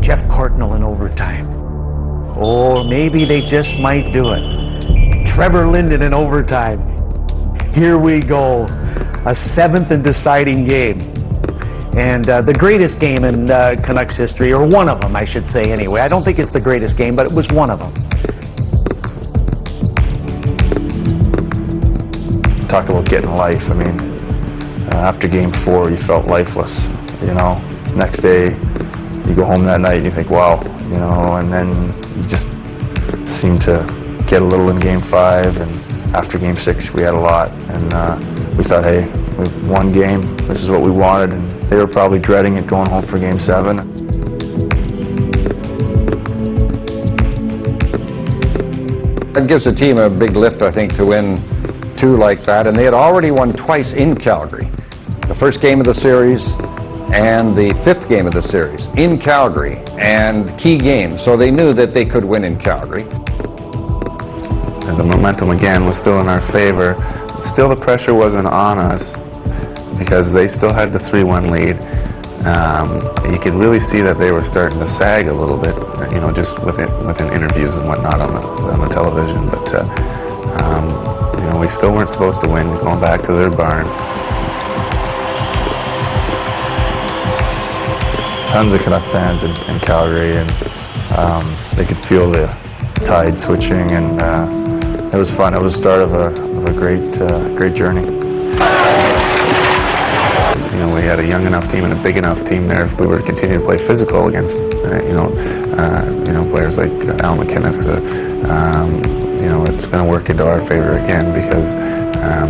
Jeff Courtnall in overtime. Or maybe they just might do it. Trevor Linden in overtime. Here we go. A 7th and deciding game. And the greatest game in Canucks history, or one of them, I should say anyway. I don't think it's the greatest game, but it was one of them. Talk about getting life. I mean, after Game 4, you felt lifeless, you know. Next day, you go home that night and you think, wow, you know, and then you just seem to get a little in Game 5, and after Game 6, we had a lot. And we thought, hey, we've won game, this is what we wanted, and they were probably dreading it going home for Game 7. It gives the team a big lift, I think, to win 2 like that, and they had already won twice in Calgary. The first game of the series and the 5th game of the series in Calgary, and key games, so they knew that they could win in Calgary. And the momentum again was still in our favor. Still the pressure wasn't on us because they still had the 3-1 lead. You could really see that they were starting to sag a little bit, you know, just within interviews and whatnot on the television. But you know, we still weren't supposed to win, going back to their barn. Tons of Canuck fans in Calgary, and they could feel the tide switching, and it was fun. It was the start of a great journey. You know, we had a young enough team and a big enough team there. If we were to continue to play physical against, you know, players like Al MacInnis, you know, it's going to work into our favor again, because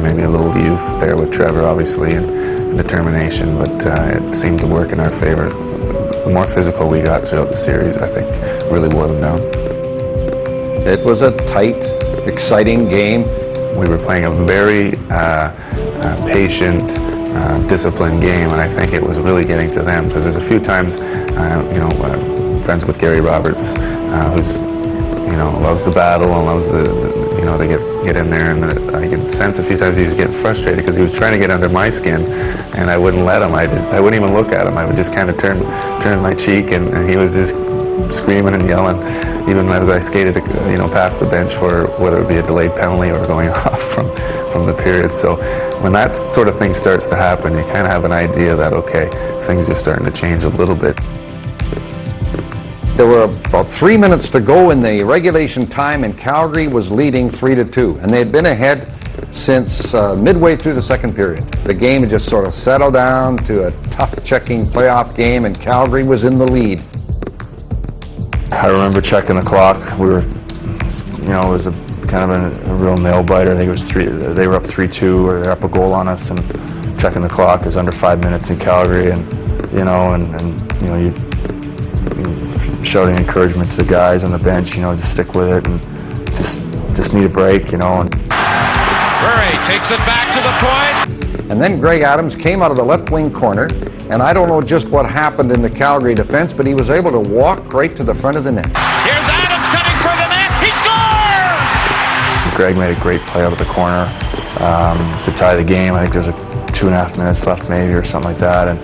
maybe a little youth there with Trevor, obviously, and determination, but it seemed to work in our favor. The more physical we got throughout the series, I think, really wore them down. It was a tight, exciting game. We were playing a very patient, disciplined game, and I think it was really getting to them, because there's a few times, you know, friends with Gary Roberts, who's, you know, loves the battle and loves you know, to get in there, and I could sense a few times he was getting frustrated because he was trying to get under my skin, and I wouldn't let him. I wouldn't even look at him. I would just kind of turn my cheek, and he was just screaming and yelling, even as I skated, you know, past the bench for whether it be a delayed penalty or going off from the period. So when that sort of thing starts to happen, you kind of have an idea that, okay, things are starting to change a little bit. There were about 3 minutes to go in the regulation time, and Calgary was leading 3-2, and they had been ahead since midway through the second period. The game had just sort of settled down to a tough-checking playoff game, and Calgary was in the lead. I remember checking the clock. We were, you know, it was kind of a real nail-biter. I think it was they were up 3-2, or they were up a goal on us, and checking the clock. It was under 5 minutes in Calgary, and you know, and you know, you shouting encouragement to the guys on the bench, you know, just stick with it, and just need a break, you know. And Murray takes it back to the point. And then Greg Adams came out of the left wing corner, and I don't know just what happened in the Calgary defense, but he was able to walk right to the front of the net. Here's Adams coming for the net. He scores! Greg made a great play out of the corner to tie the game. I think there's 2.5 minutes left maybe, or something like that, and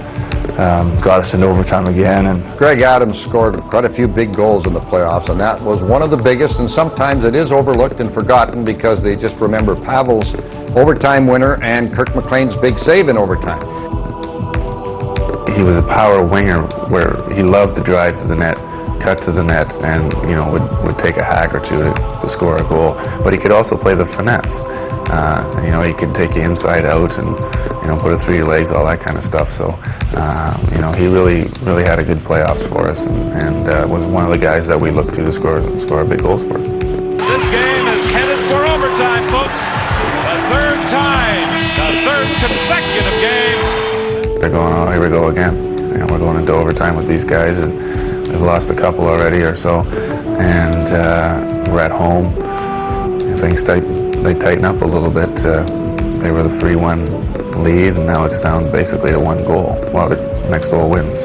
got us into overtime again. And Greg Adams scored quite a few big goals in the playoffs, and that was one of the biggest, and sometimes it is overlooked and forgotten because they just remember Pavel's overtime winner and Kirk McLean's big save in overtime. He was a power winger where he loved to drive to the net, cut to the net, and you know, would take a hack or two to score a goal. But he could also play the finesse. You know, he could take you inside out and, you know, put it through your legs, all that kind of stuff. So, you know, he really had a good playoffs for us, and was one of the guys that we looked to score big goals for us. This game is headed for overtime, folks. The third time, the third consecutive game. They're going, oh, here we go again. You know, we're going into overtime with these guys, and we've lost a couple already or so, and we're at home. Things tighten up a little bit. They were the 3-1 lead, and now it's down basically to 1 goal. Well, the next goal wins.